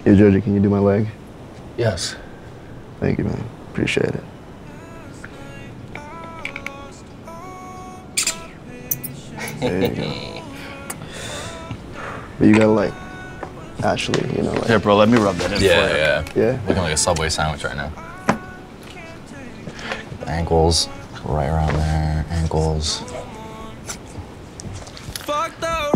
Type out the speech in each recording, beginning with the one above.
Hey, Joji, can you do my leg? Yes. Thank you, man. Appreciate it. There you go. But you gotta, like, actually, you know, like... Here, bro, let me rub that in for you. Yeah. Yeah? Looking like a Subway sandwich right now. The ankles, right around there, ankles. Fuck the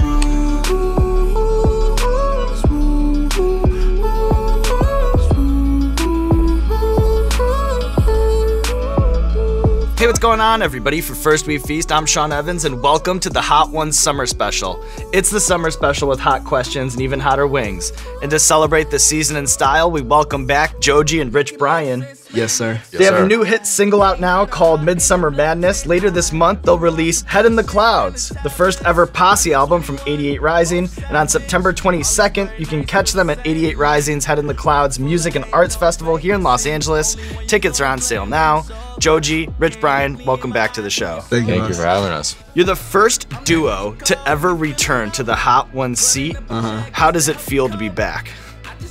Hey, what's going on, everybody? For First We Feast, I'm Sean Evans, and welcome to the Hot Ones Summer Special. It's the summer special with hot questions and even hotter wings. And to celebrate the season in style, we welcome back Joji and Rich Brian. Yes, sir. They have a new hit single out now called Midsummer Madness. Later this month, they'll release Head in the Clouds, the first ever Posse album from 88 Rising. And on September 22nd, you can catch them at 88 Rising's Head in the Clouds Music and Arts Festival here in Los Angeles. Tickets are on sale now. Joji, Rich Brian, welcome back to the show. Thank you for having us. You're the first duo to ever return to the Hot Ones seat. How does it feel to be back?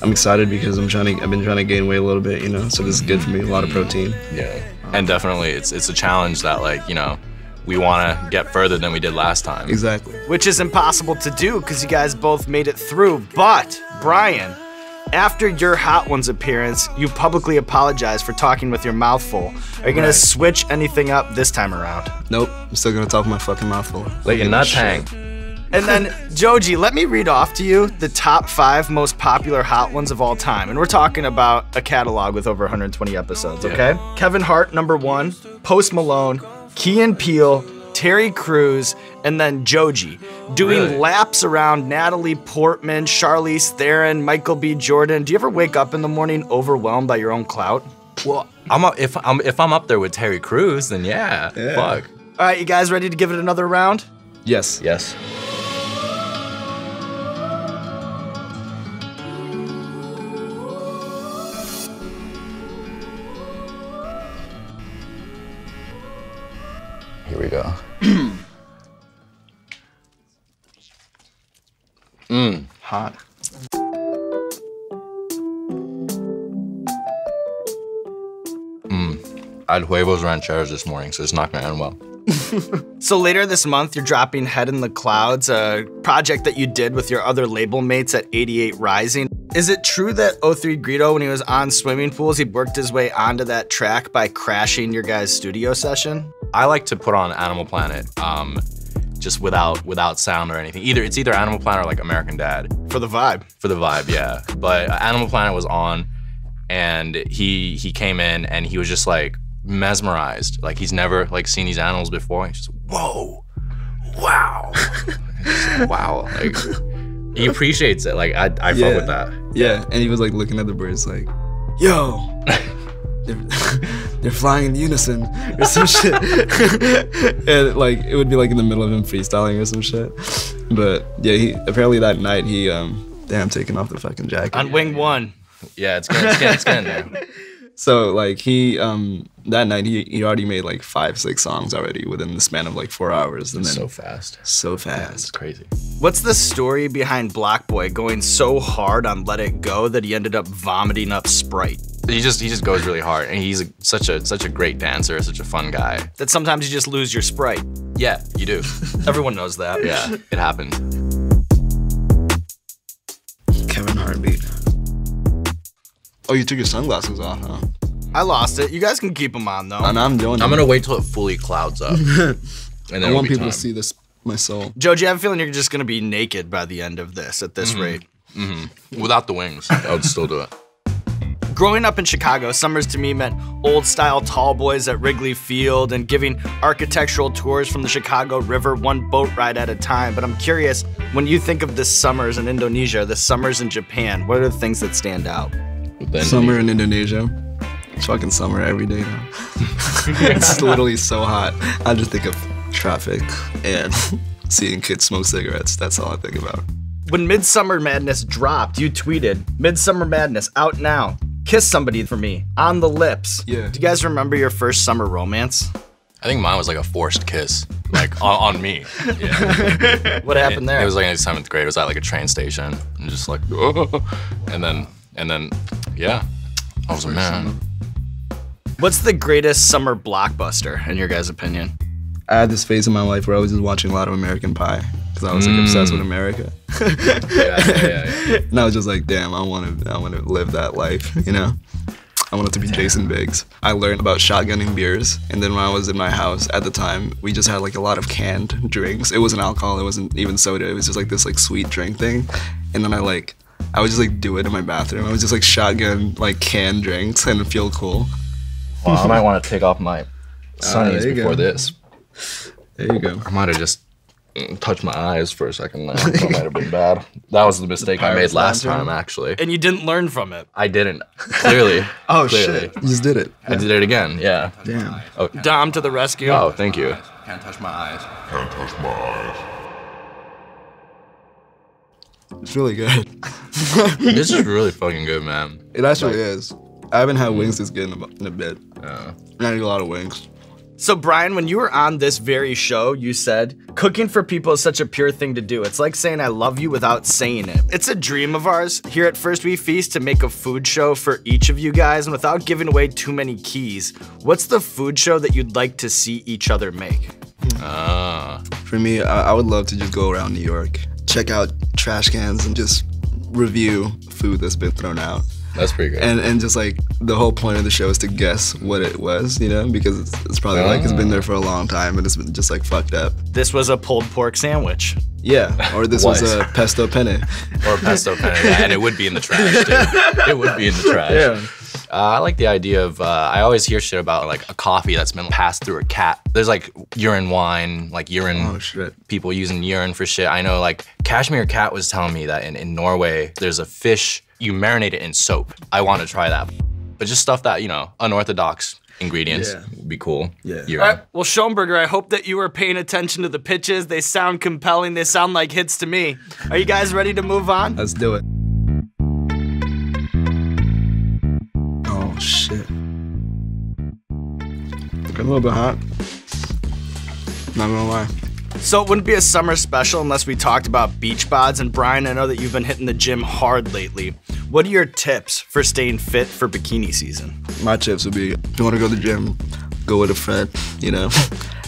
I'm excited because I've been trying to gain weight a little bit, you know, so this is good for me, a lot of protein. Yeah. And definitely, it's a challenge that, like, you know, we want to get further than we did last time. Exactly. Which is impossible to do because you guys both made it through. But, Brian, after your Hot Ones appearance, you publicly apologized for talking with your mouth full. Are you gonna switch anything up this time around? Nope, I'm still gonna talk my fucking mouth full. Like your nut hang. And then, Joji, let me read off to you the top 5 most popular Hot Ones of all time. And we're talking about a catalog with over 120 episodes, okay? Yeah. Kevin Hart, #1, Post Malone, Key and Peele, Terry Crews, and then Joji, doing laps around Natalie Portman, Charlize Theron, Michael B. Jordan. Do you ever wake up in the morning overwhelmed by your own clout? Well, if I'm up there with Terry Crews, then yeah. Fuck. All right, you guys ready to give it another round? Yes. Yes. Here we go. Hot. I had huevos rancheros this morning, so it's not gonna end well. So later this month, you're dropping Head in the Clouds, a project that you did with your other label mates at 88 Rising. Is it true that 03 Greedo, when he was on Swimming Pools, he worked his way onto that track by crashing your guys' studio session? I like to put on Animal Planet, just without sound or anything. It's either Animal Planet or like American Dad. For the vibe. For the vibe, yeah. But Animal Planet was on, and he came in and he was just like mesmerized. Like he's never like seen these animals before. He's just, whoa, wow, wow. Like he appreciates it. Like I fuck with that. Yeah, and he was like looking at the birds like, yo, they're flying in unison or some shit. And like it would be like in the middle of him freestyling or some shit. But yeah, apparently that night he damn taking off the fucking jacket. On wing 1. Yeah, it's getting there. So like he that night he already made like 5-6 songs already within the span of like 4 hours. And then So fast. So Yeah, fast. it's crazy. What's the story behind Block Boy going so hard on Let It Go that he ended up vomiting up Sprite? He just goes really hard, and he's such a great dancer, such a fun guy. That sometimes you just lose your Sprite. Yeah, you do. Everyone knows that. Yeah, it happens. Kevin Hart beat. Oh, you took your sunglasses off, huh? I lost it. You guys can keep them on, though. And I'm doing I'm gonna wait till it fully clouds up. And then I want people time. to see this, my soul. Joji, I have a feeling you're just gonna be naked by the end of this at this rate. Without the wings, I would still do it. Growing up in Chicago, summers to me meant old-style tall boys at Wrigley Field and giving architectural tours from the Chicago River, one boat ride at a time. But I'm curious, when you think of the summers in Indonesia, the summers in Japan, what are the things that stand out? Summer in Indonesia. It's fucking summer every day now. It's literally so hot. I just think of traffic and seeing kids smoke cigarettes. That's all I think about. When Midsummer Madness dropped, you tweeted, "Midsummer Madness, out now. Kiss somebody for me, on the lips." Yeah. Do you guys remember your first summer romance? I think mine was like a forced kiss, like on me. Yeah. What happened there? It was like in 7th grade. It was at like a train station, and just like, and then And then, yeah, I was like, man. What's the greatest summer blockbuster, in your guys' opinion? I had this phase in my life where I was just watching a lot of American Pie because I was like obsessed with America. Yeah. And I was just like, damn, I want to live that life, you know? I wanted to be Jason Biggs. I learned about shotgunning beers, and then when I was in my house at the time, we just had like a lot of canned drinks. It wasn't alcohol, it wasn't even soda, it was just like this like sweet drink thing. And then I would just like do it in my bathroom. I was just like shotgun like canned drinks and feel cool. Well, I might want to take off my sunnies before this. There you go. I might have just touched my eyes for a second there. That might have been bad. That was the mistake I made last time, actually. And you didn't learn from it. I didn't. Clearly. Oh, clearly. shit. You just did it. I did it again, yeah. Damn. Oh. Dom to the rescue. Oh, thank you. Can't touch my eyes. It's really good. This is really fucking good, man. It actually is. I haven't had wings this good in a bit. Yeah. I need a lot of wings. So Brian, when you were on this very show, you said, cooking for people is such a pure thing to do. It's like saying I love you without saying it. It's a dream of ours here at First We Feast to make a food show for each of you guys, and without giving away too many keys, what's the food show that you'd like to see each other make? For me, I would love to just go around New York, check out trash cans and just review food that's been thrown out. That's pretty good. And just like the whole point of the show is to guess what it was, you know, because it's probably like it's been there for a long time and it's been just like fucked up. This was a pulled pork sandwich. Yeah, or this was a pesto penne. Or a pesto penne, yeah, and it would be in the trash, dude. It would be in the trash. Yeah. I like the idea of, I always hear shit about like a coffee that's been passed through a cat. There's like urine wine, like urine, Oh, shit. people using urine for shit. I know like Kashmir Cat was telling me that in Norway, there's a fish, you marinate it in soap. I want to try that. But just stuff that, you know, unorthodox ingredients would be cool. Yeah. Urine. All right, well, Schoenberger, I hope that you were paying attention to the pitches. They sound compelling. They sound like hits to me. Are you guys ready to move on? Let's do it. Oh, shit. A little bit hot. Not gonna lie. So it wouldn't be a summer special unless we talked about beach bods. And Brian, I know that you've been hitting the gym hard lately. What are your tips for staying fit for bikini season? My tips would be, if you want to go to the gym, go with a friend, you know?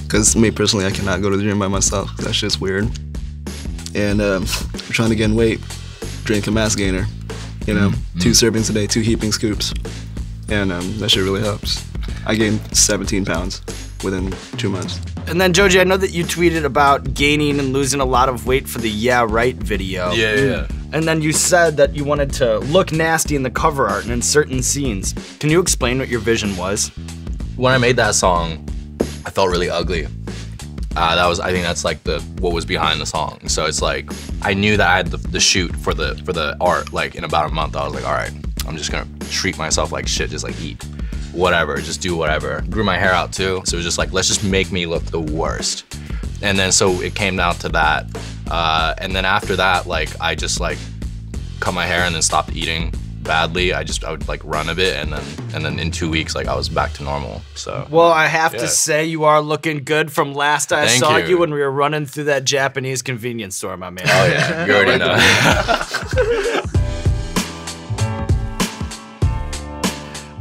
Because me personally, I cannot go to the gym by myself. That's just weird. And trying to gain weight, drink a mass gainer, you know? 2 servings a day, 2 heaping scoops. And that shit really helps. I gained 17 pounds within 2 months. And then, Joji, I know that you tweeted about gaining and losing a lot of weight for the Yeah Right video. Yeah. And then you said that you wanted to look nasty in the cover art and in certain scenes. Can you explain what your vision was? When I made that song, I felt really ugly. I think that's like what was behind the song. So it's like, I knew that I had the shoot for the art like in about a month. I was like, all right, I'm just gonna treat myself like shit, just like eat whatever, just do whatever. Grew my hair out too. So it was just like, let's just make me look the worst. And then so it came down to that. And then after that, like I just like cut my hair and then stopped eating badly. I would like run a bit and then in 2 weeks, like I was back to normal, so. Well, I have to say you are looking good from last I saw you when we were running through that Japanese convenience store, my man. Oh yeah, you already know.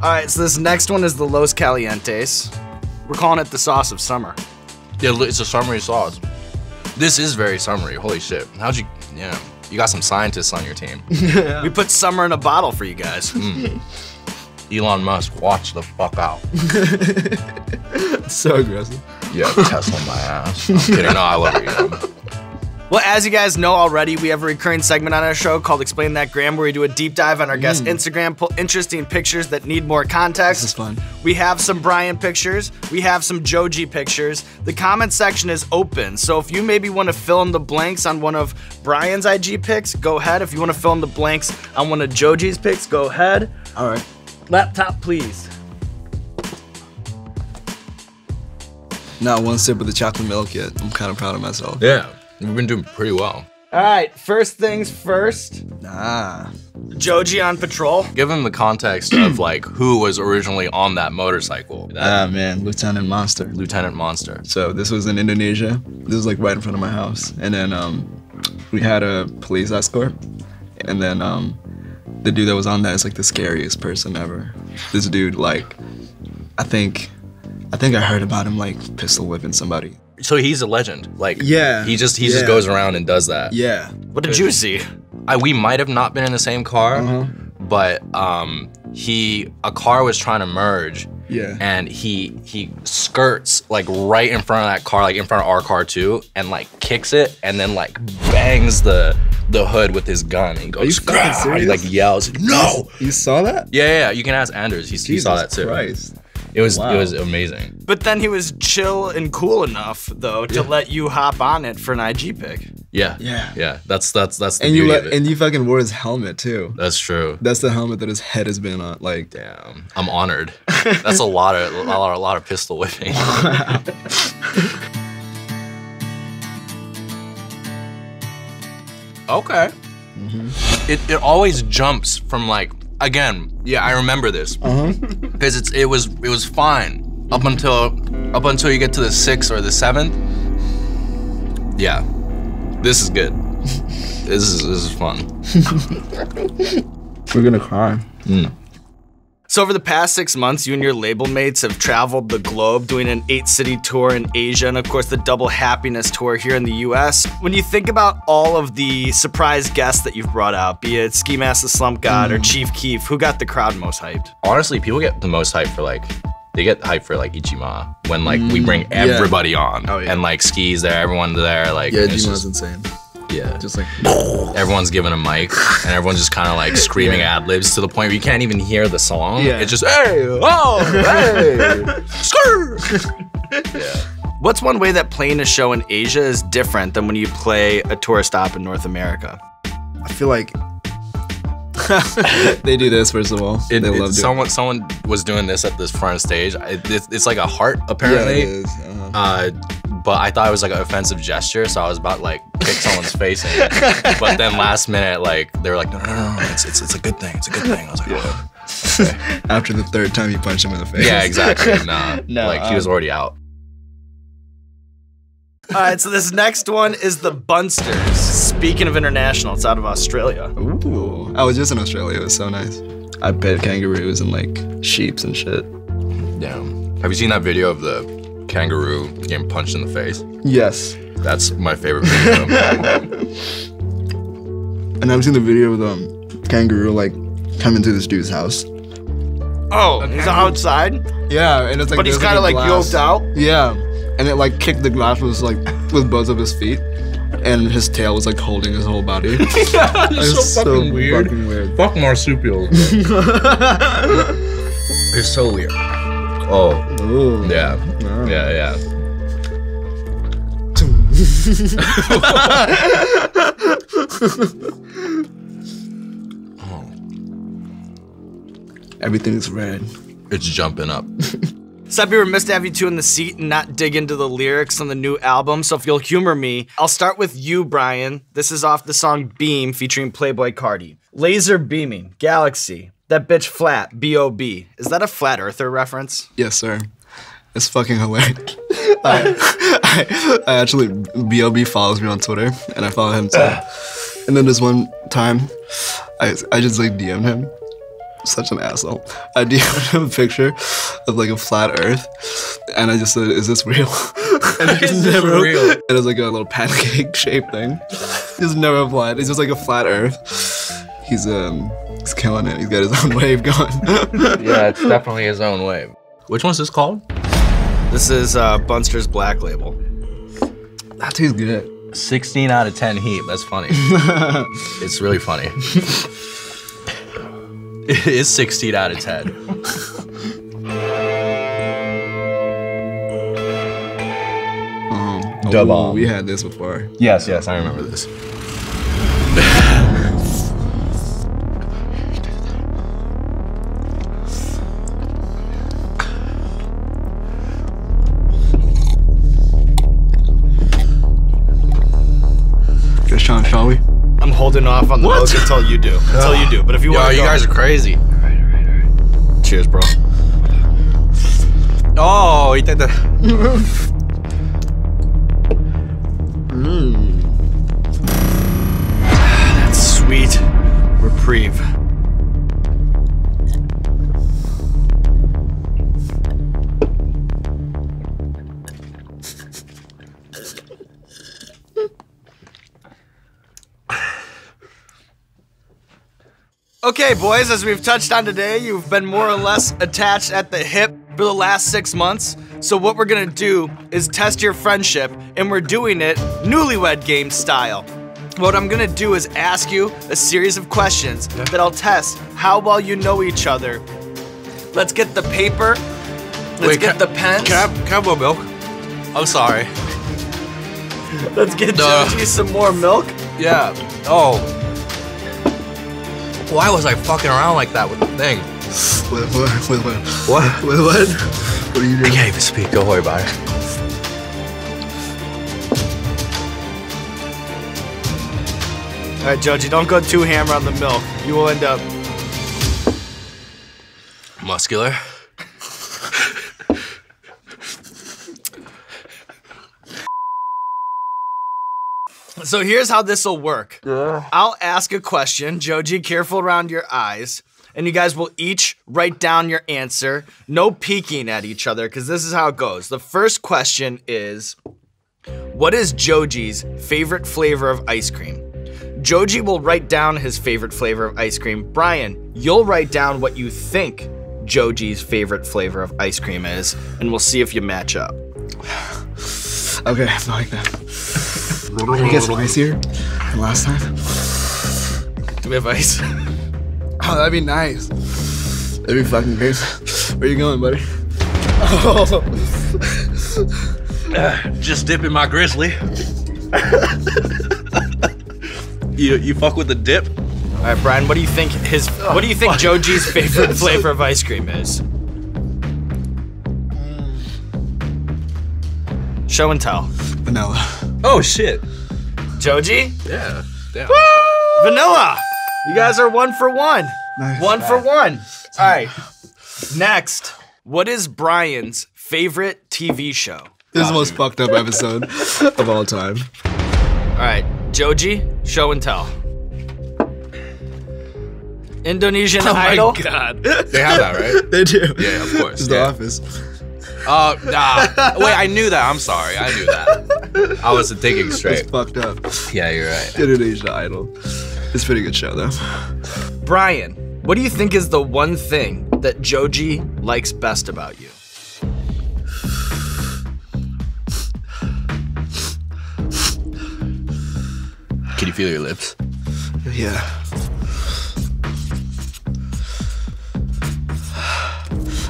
All right, so this next one is the Los Calientes. We're calling it the sauce of summer. Yeah, it's a summery sauce. This is very summery, holy shit. You got some scientists on your team. We put summer in a bottle for you guys. Elon Musk, watch the fuck out. So aggressive. Yeah, Tesla my ass. I'm kidding, no, I love you. Well, as you guys know already, we have a recurring segment on our show called Explain That Gram, where we do a deep dive on our guest Instagram, pull interesting pictures that need more context. This is fun. We have some Brian pictures. We have some Joji pictures. The comment section is open, so if you maybe want to fill in the blanks on one of Brian's IG pics, go ahead. If you want to fill in the blanks on one of Joji's pics, go ahead. All right. Laptop, please. Not one sip of the chocolate milk yet. I'm kind of proud of myself. Yeah, we've been doing pretty well. All right, first things first. Ah. Joji on patrol. Give them the context of like who was originally on that motorcycle. Man, Lieutenant Monster. Lieutenant Monster. So this was in Indonesia. This was like right in front of my house. And then we had a police escort. And then the dude that was on that is like the scariest person ever. This dude, like, I think I heard about him like pistol whipping somebody. So he's a legend. Like, Yeah. he just goes around and does that. Yeah. What did you see? We might have not been in the same car, but a car was trying to merge. Yeah. And he skirts like right in front of that car, like in front of our car too, and like kicks it and then like bangs the hood with his gun and goes, Are you fucking serious? He like yells, "No!" You saw that? Yeah, you can ask Anders. He saw that too. Christ. It was Wow. it was amazing. But then he was chill and cool enough though to let you hop on it for an IG pic. Yeah. That's the And beauty of it. you fucking wore his helmet too. That's true. That's the helmet that his head has been on. Like, Damn, I'm honored. That's a lot of pistol whipping. Okay. It always jumps from like, again, yeah, I remember this because it was fine up until you get to the 6th or the 7th. Yeah, this is good. This is fun. we're gonna cry. So over the past 6 months, you and your label mates have traveled the globe doing an 8-city tour in Asia and of course the Double Happiness tour here in the US. When you think about all of the surprise guests that you've brought out, be it Ski Mask the Slump God or Chief Keef, who got the crowd most hyped? Honestly, people get the most hype for like, they get hyped for like Ichima when like we bring everybody on and like Ski's there, everyone's there, like Yeah, and it's Jima's just- insane. yeah. Just like Everyone's given a mic and everyone's just kind of like screaming ad-libs to the point where you can't even hear the song. Yeah. It's just, hey, oh, hey, skrr. Yeah. What's one way that playing a show in Asia is different than when you play a tour stop in North America? I feel like they do this first of all. They love doing Someone was doing this at this front stage. It's like a heart apparently. Yeah, it is. But I thought it was like an offensive gesture, so I was about to like kick someone's face in it. But then last minute, like they were like, no, it's a good thing. It's a good thing. I was like, oh. Okay. After the 3rd time you punch him in the face. Yeah, exactly. Nah, No, like he was already out. All right, so this next one is the Bunsters. Speaking of international, it's out of Australia. Ooh. I was just in Australia. It was so nice. I pet kangaroos and like sheeps and shit. Damn. Have you seen that video of the kangaroo getting punched in the face? Yes. That's my favorite video. And I've seen the video of the kangaroo like coming to this dude's house. Oh, he's outside? Yeah, and it's like But he's there's, kind of a like glass. yoked out? Yeah, and it like kicked the glass with both of his feet, and his tail was like holding his whole body. It's so fucking weird. Fucking weird. Fuck marsupials. It's so weird. Oh, Ooh. yeah. Wow. Yeah. Everything is red. It's jumping up. So I'd be remiss to have you two in the seat and not dig into the lyrics on the new album, so if you'll humor me, I'll start with you, Brian. This is off the song Beam featuring Playboi Carti. Laser beaming, galaxy, that bitch flat, B.O.B. Is that a flat earther reference? Yes, sir. It's fucking hilarious. I actually, B.O.B. follows me on Twitter, and I follow him too. And then this one time, I just like DM'd him. Such an asshole. I DM'd him a picture of like a flat earth, and I just said, is this real? And he just never real? And it was like a little pancake shaped thing. He's never replied. It's just like a flat earth. He's killing it. He's got his own wave going. Yeah, it's definitely his own wave. Which one's this called? This is Bunster's Black Label. That tastes good. 16 out of 10 heat. That's funny. It's really funny. It is 16 out of 10. Oh, we had this before. Yes, I remember this. Good shot, shall we? I'm holding off on the milk until you do. But if you want Yo, to you guys are crazy. All right. Cheers, bro. Oh, he did that. That's sweet reprieve. Okay, boys, as we've touched on today, you've been more or less attached at the hip for the last 6 months. So what we're gonna do is test your friendship, and we're doing it Newlywed Game style. What I'm gonna do is ask you a series of questions that I'll test how well you know each other. Let's get the paper. Let's get the pens. Can I have more milk? I'm sorry. Let's get Joji some more milk. Yeah. Oh. Why was I fucking around like that with the thing? What? What? What are you I doing? can't even speak. Don't worry about it. All right, Joji, don't go too hammer on the milk. You will end up Muscular. So here's how this will work. I'll ask a question. Joji, careful around your eyes. And you guys will each write down your answer. No peeking at each other, because this is how it goes. The first question is, what is Joji's favorite flavor of ice cream? Joji will write down his favorite flavor of ice cream. Brian, you'll write down what you think Joji's favorite flavor of ice cream is, and we'll see if you match up. Okay, I like that. You get spicier than last time? Do we have ice? Oh, that'd be nice. That'd be fucking great. Where you going, buddy? Just dipping my grizzly. You fuck with the dip? All right, Brian, what do you think Joji's favorite flavor of ice cream is? Show and tell. Vanilla. Oh shit. Joji? Yeah. Damn. Vanilla! You guys are 1 for 1. Nice. 1 for 1. All right. Next, what is Brian's favorite TV show? This is the most fucked up episode of all time. All right, Joji, show and tell. Indonesian Idol? Oh my god. They have that, right? They do. Yeah, of course. It's yeah. The Office. Wait, I knew that. I'm sorry. I knew that. I wasn't thinking straight. It's fucked up. Yeah, you're right. Indonesia Idol. It's a pretty good show, though. Brian, what do you think is the one thing that Joji likes best about you? Can you feel your lips? Yeah.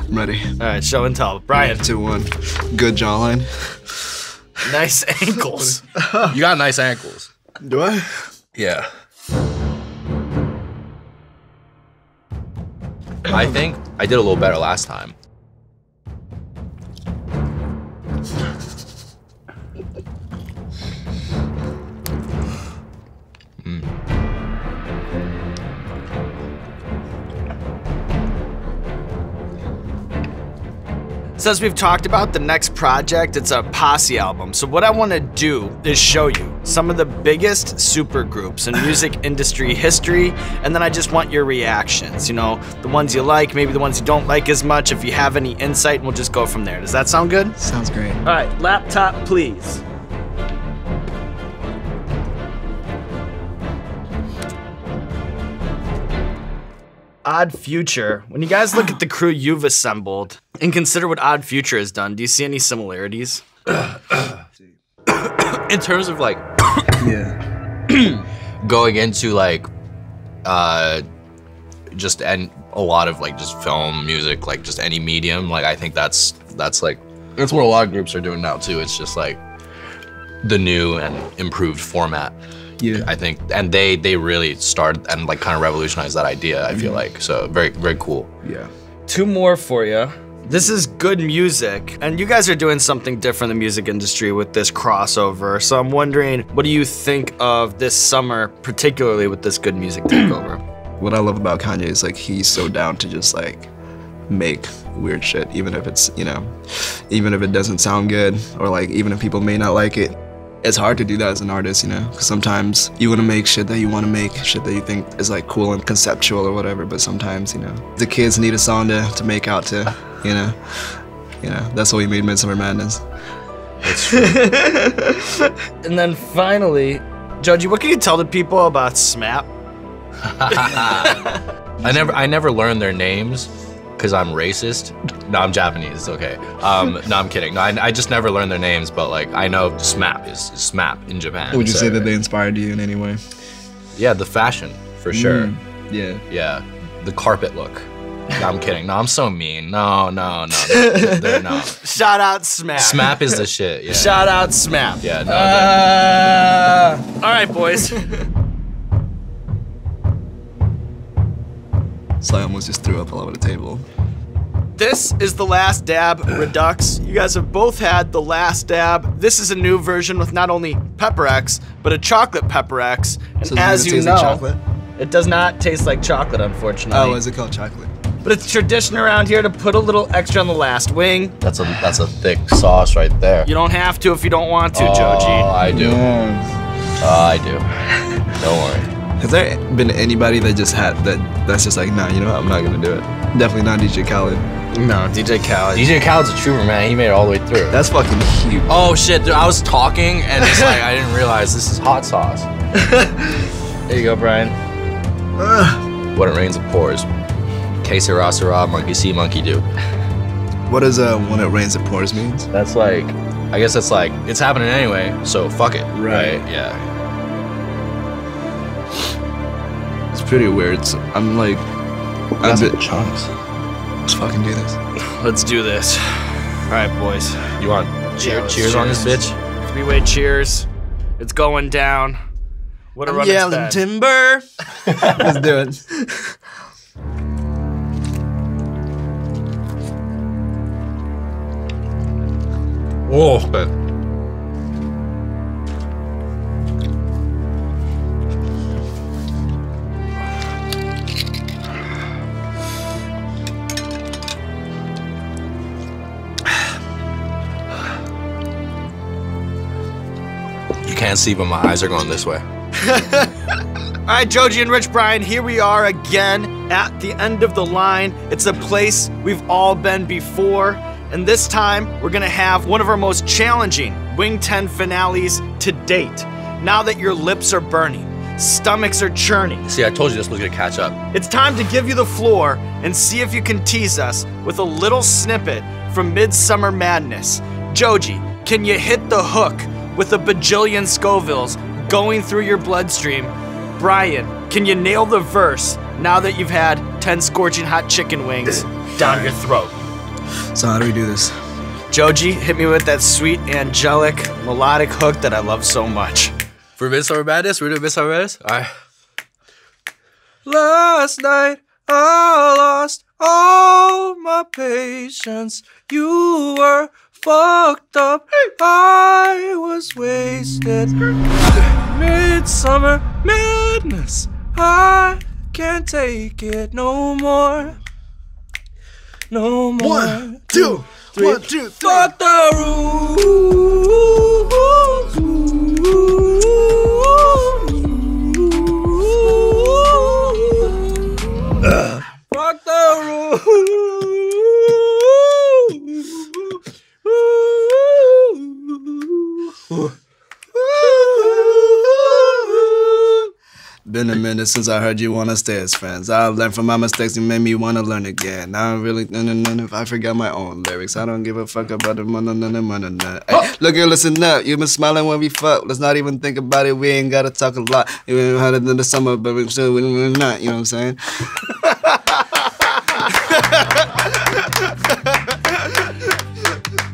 I'm ready. All right, show and tell. Brian, 2-1. Good jawline. nice ankles. You got nice ankles. Do I? Yeah. I think I did a little better last time. So as we've talked about the next project, it's a posse album. So what I want to do is show you some of the biggest supergroups in music industry history, and then I just want your reactions. You know, the ones you like, maybe the ones you don't like as much, if you have any insight, and we'll just go from there. Does that sound good? Sounds great. All right, laptop, please. Odd Future. When you guys look at the crew you've assembled and consider what Odd Future has done, do you see any similarities? In terms of like Yeah. going into like just and a lot of like just film, music, like just any medium, like I think that's like that's what a lot of groups are doing now too. It's just like the new and improved format. Yeah. I think, and they really started and like kind of revolutionized that idea, I feel like. So very, very cool. Yeah. 2 more for you. This is good music, and you guys are doing something different in the music industry with this crossover. So I'm wondering, what do you think of this summer, particularly with this good music takeover? What I love about Kanye is like he's so down to just like make weird shit, even if it's, you know, even if it doesn't sound good, or like even if people may not like it. It's hard to do that as an artist, you know, because sometimes you want to make shit that you want to make, shit that you think is like cool and conceptual or whatever, but sometimes, you know, the kids need a song to make out to, you know, that's why we made Midsummer Madness. It's true. And then finally, Joji, what can you tell the people about SMAP? I never learned their names because I'm racist. No, I'm Japanese. It's okay. No, I'm kidding. No, I just never learned their names, but like I know SMAP is SMAP in Japan. Would you say that they inspired you in any way? Yeah, the fashion for sure. Yeah. Yeah, the carpet look. No, I'm kidding. No, I'm so mean. No. They're no. Shout out SMAP. SMAP is the shit. Yeah. Shout out SMAP. Yeah. No. All right, boys. So I almost just threw up all over the table. This is the Last Dab Redux. You guys have both had the Last Dab. This is a new version with not only Pepper X, but a chocolate Pepper X. And So as does it you taste know, like chocolate? it does not taste like chocolate, unfortunately. Oh, is it called chocolate? But it's tradition around here to put a little extra on the last wing. That's a thick sauce right there. You don't have to if you don't want to, Oh, Joji. I do. I do. Don't worry. Has there been anybody that just had that's just like, nah, you know what, I'm not gonna do it? Definitely not DJ Khaled. No, DJ Khaled. DJ Khaled's a trooper, man. He made it all the way through. That's fucking huge. Oh shit, dude, I was talking and it's like I didn't realize this is hot sauce. There you go, Brian. When it rains, it pours. Que sera, sera, monkey see, monkey do. What does when it rains it pours means? That's like, I guess that's like, it's happening anyway, so fuck it. Right. Yeah. It's pretty weird. So I'm like, That's I'm chunks. let's fucking do this. Let's do this. All right, boys. You want cheers on this bitch? Three-way cheers. It's going down. What a run it's been. timber. Let's do it. Whoa. You can't see, but my eyes are going this way. All right, Joji and Rich Brian, here we are again at the end of the line. It's a place we've all been before, and this time we're gonna have one of our most challenging Wing 10 finales to date. Now that your lips are burning, stomachs are churning, See, I told you this was gonna catch up. it's time to give you the floor and see if you can tease us with a little snippet from Midsummer Madness. Joji, can you hit the hook with a bajillion Scovilles going through your bloodstream? Brian, can you nail the verse now that you've had 10 scorching hot chicken wings down your throat? So how do we do this? Joji, hit me with that sweet, angelic, melodic hook that I love so much. For Midsummer Madness, we're doing Midsummer Madness? Alright. Last night, I lost all my patience. You were fucked up. I was wasted. Midsummer Madness. I can't take it no more. No more. 1, 2, 1, 2, 3. Fuck the rules. Fuck the rules. Been a minute since I heard you wanna stay as friends. I've learned from my mistakes, you made me wanna learn again. Now I'm really if I forgot my own lyrics. I don't give a fuck about the Hey, look here, listen up. You've been smiling when we fuck. Let's not even think about it. We ain't gotta talk a lot. You ain't had it in the summer, but we're still not. You know what I'm saying?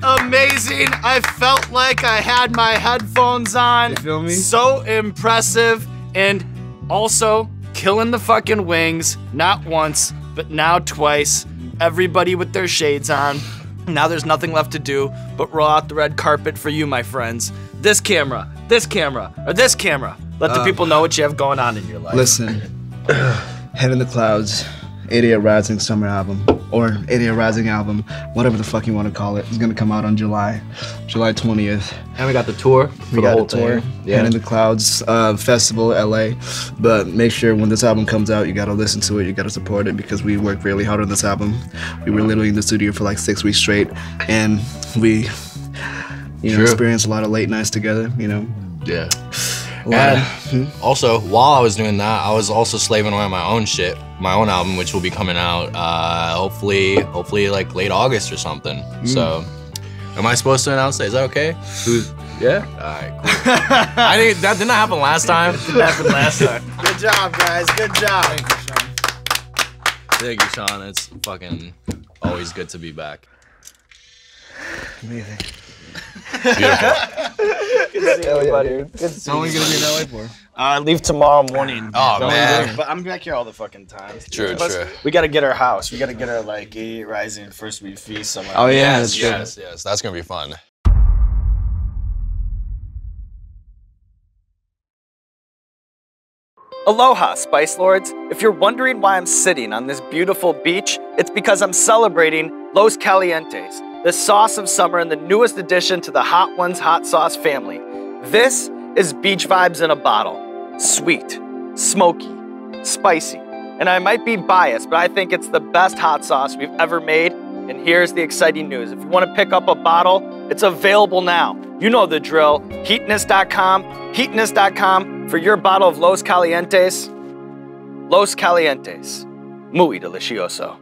Amazing. I felt like I had my headphones on. You feel me? So impressive. And also killing the fucking wings, not once, but now twice. Everybody with their shades on. Now there's nothing left to do but roll out the red carpet for you, my friends. This camera, or this camera. Let the people know what you have going on in your life. Listen, Head in the Clouds, 88 Rising Summer Album, or 88 Rising Album, whatever the fuck you want to call it. It's gonna come out on July 20th. And we got the tour for the whole tour. Yeah. Head in the Clouds Festival, LA. But make sure when this album comes out, you gotta listen to it, you gotta support it, because we worked really hard on this album. We were literally in the studio for like 6 weeks straight, and we, experienced a lot of late nights together, Yeah. And also, while I was doing that, I was also slaving away on my own shit, my own album, which will be coming out hopefully like late August or something. So, am I supposed to announce it? Is that okay? Yeah. All right. Cool. That didn't happen last time. Didn't happen last time. Good job, guys. Good job. Thank you, Sean. It's fucking always good to be back. Amazing. Beautiful. Good to see you, buddy. Good to see you. How long are you gonna be in LA for? I leave tomorrow morning. Oh, man. But I'm back here all the fucking time. True, Plus, true. We gotta get our house. We gotta get our like 88 Rising first week feast somewhere. Oh yeah, that's true. Yes. That's gonna be fun. Aloha, Spice Lords. If you're wondering why I'm sitting on this beautiful beach, it's because I'm celebrating Los Calientes, the sauce of summer and the newest addition to the Hot Ones hot sauce family. This is beach vibes in a bottle. Sweet, smoky, spicy. And I might be biased, but I think it's the best hot sauce we've ever made. And here's the exciting news. If you want to pick up a bottle, it's available now. You know the drill. Heatness.com, heatness.com for your bottle of Los Calientes. Los Calientes. Muy delicioso.